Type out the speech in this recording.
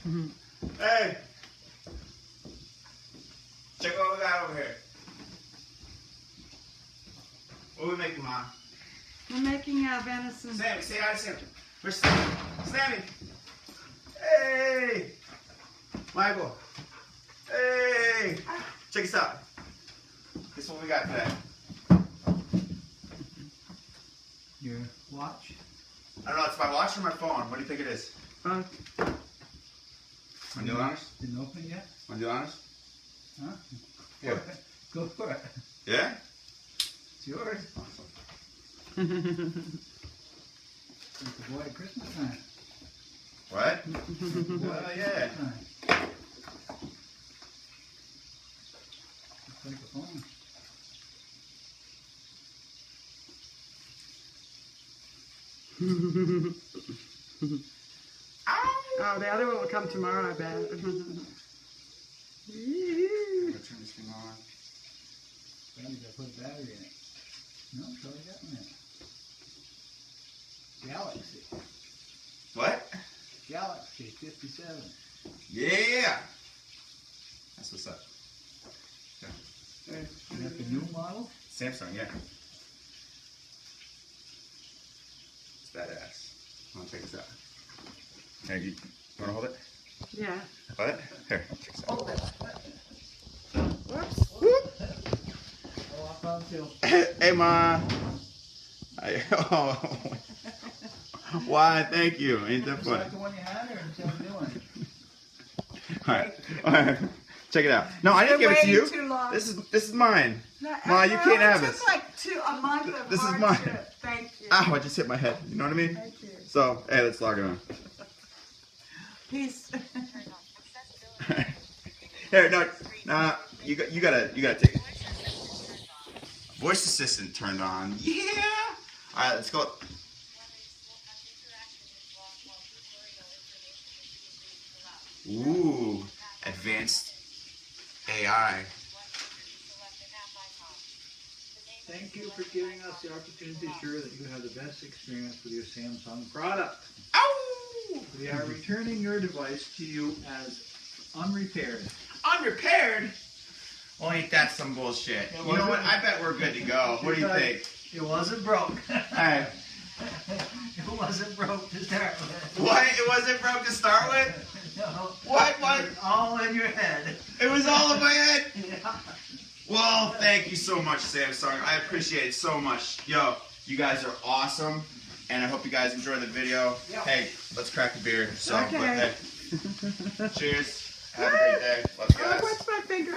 Hey! Check what we got over here. What are we making, Mom? We're making venison. Sammy, say hi to Sammy. Where's Sammy? Sammy! Hey! Michael! Hey! Check this out. This is what we got today. Your watch? I don't know, it's my watch or my phone. What do you think it is? Both. Want to do honest? Didn't open it yet? Want to do honest? Huh? Yeah. Go for it. Yeah? It's yours. Awesome. It's the boy at Christmas time. What? Oh yeah. It's like a phone. Oh, the other one will come tomorrow, I bet. I'm gonna turn this thing on. Well, you gotta put a battery in it. No, it's already got one in it. Galaxy. What? Galaxy 57. Yeah! That's what's up. Is that the new model? Samsung, yeah. It's badass. I'm gonna check this out. Here, you wanna hold it? Yeah. Hold it? Here, check this out. Whoops. Oh, I found too. Hey, Ma. Oh. Why? Thank you. Ain't that Is funny? that the one you had, or is that the new one? All right. Check it out. No, I didn't give it to you. Too long. This is mine. No, Ma, you can't have it this. took like a month of This is hardship. mine. Thank you. Ow, I just hit my head. You know what I mean? Thank you. So, hey, let's log it on. Peace. Here, no, you gotta take it. Voice assistant turned on. Yeah. All right, let's go. Ooh, advanced AI. Thank you for giving us the opportunity to ensure that you have the best experience with your Samsung product. Ow! We are returning your device to you as unrepaired. Unrepaired? Oh, ain't that some bullshit? It You know what? wasn't. I bet we're good to go. What do you think? It wasn't broke. Hey, It wasn't broke to start with. what? It wasn't broke to start with? No. What? It was all in your head. It was all in my head? Yeah. Well, thank you so much, Samsung. I appreciate it so much. Yo, you guys are awesome, and I hope you guys enjoy the video. Yeah. Hey, let's crack a beer. So, Okay. hey, cheers. Have a great day. Love you Oh, guys. what's my finger?